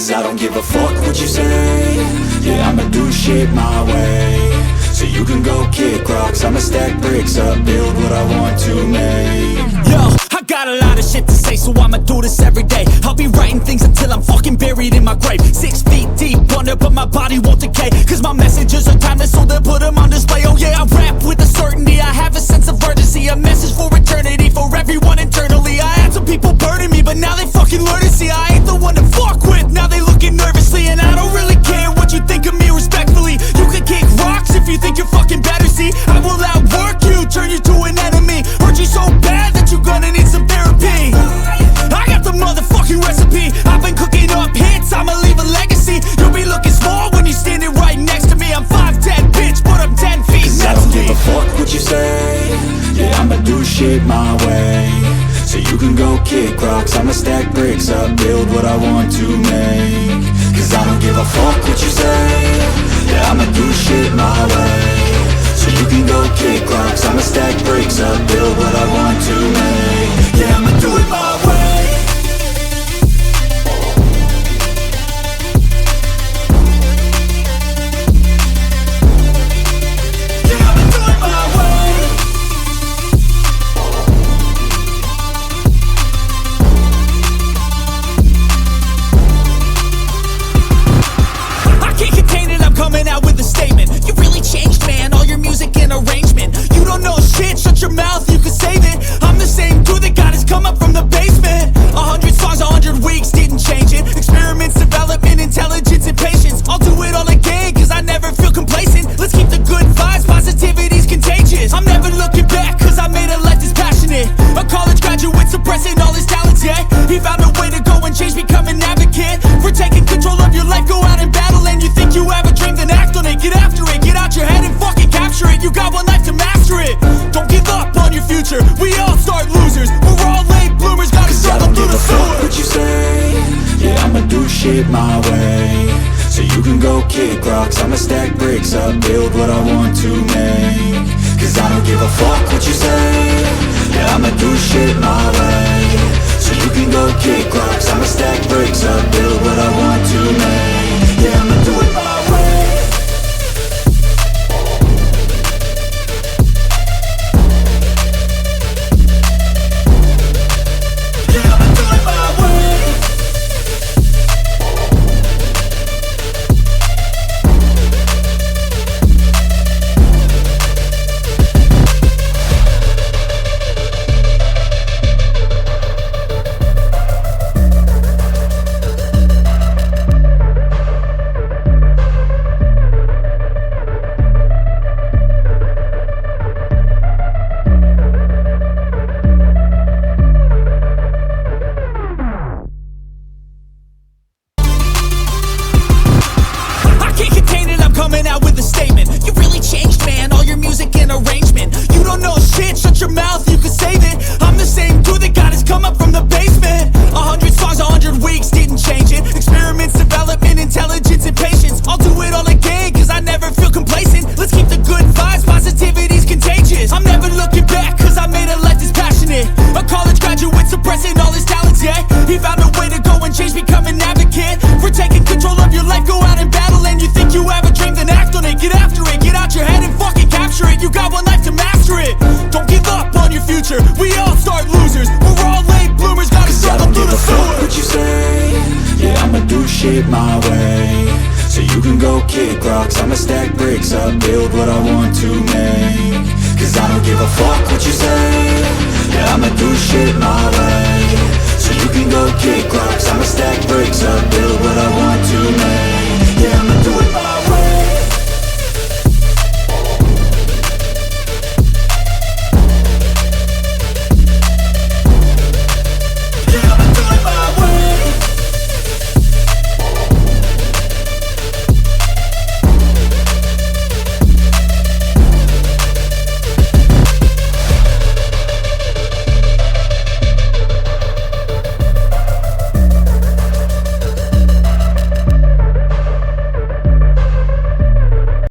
Cause I don't give a fuck what you say. Yeah, I'ma do shit my way. So you can go kick rocks, I'ma stack bricks up, build what I want to make. Yo, I got a lot of shit to say, so I'ma do this every day. I'll be writing things until I'm fucking buried in my grave. 6 feet deep under, but my body won't decay. Cause my messages are timeless, so they'll put them on display. Oh yeah, I rap with a certainty, I have a sense of urgency. A message for eternity, for everyone internally. I had some people burning me, but now they fucking learn to see I ain't the one to fuck with, now they looking nervously. And I don't really care what you think of me, respectfully. You can kick rocks if you think you're fucking better, see. I will outwork you, turn you to an enemy. Hurt you so bad that you're gonna need some therapy. I got the motherfucking recipe, I've been cooking up hits, I'ma leave a legacy. You'll be looking small when you're standing right next to me. I'm 5'10", bitch, but I'm 10 feet Cause I don't give a fuck what you say. Yeah, I'ma do shit my way. So you can go kick rocks, I'ma stack bricks up, build what I want to make. Cause I don't give a fuck what you say. Yeah, I'ma do shit my way. So you can go kick rocks, I'ma stack bricks up, build what I want to make. Yeah, I'ma do it my way. Coming out with a statement. You really changed, man, all your music and arrangement. You don't know shit, shut your mouth, you can save it. I'm the same dude that got his come up from the basement. 100 songs, 100 weeks, didn't change it. Experiments, development, intelligence, and patience. I'll do it all again, cause I never feel complacent. Let's keep the good vibes, positivity's contagious. I'm never looking back, cause I made a life that's passionate. A college graduate suppressing all his talents, yeah. He found a way to go and change, become an advocate for taking control of your life, go out and battle. And you think you have a dream, then act on it, get after it, get out your head and fucking capture it. You got one life to master it. Don't give up on your future, we all start losers. We're all late bloomers, gotta struggle through the sewer. What you say? Yeah, I'ma do shit my way. So you can go kick rocks, I'ma stack bricks up, build what I want to make. Cause I don't give a fuck what you say. Yeah, I'ma do shit my way. So you can go kick rocks, I'ma stack bricks up, build what I want to make. Yeah, I'ma do it my way. Coming out with a statement. You really changed, man, all your music and arrangement. You don't know shit, shut your mouth, you can save it. I'm the same dude that got his come up from the basement. 100 songs, 100 weeks, didn't change it. Experiments, development, intelligence, and patience. I'll do it all again, cause I never feel complacent. Let's keep the good vibes, positivity's contagious. I'm never looking back, cause I made a life that's passionate. A college graduate suppressing all his talents, yeah. He found a way to go and change, become an advocate for taking control of your life, go out and battle. And you think you have a dream, then act on it, get after it, get out your head and fucking capture it. You got one life to master it. Don't give up on your future, we all start losers. We're all late bloomers, gotta struggle through the sewer. What you say? Yeah, I'ma do shit my way. So you can go kick rocks, I'ma stack bricks up, build what I want to make. Cause I don't give a fuck what you say. Yeah, I'ma do shit my way. So you can go kick rocks.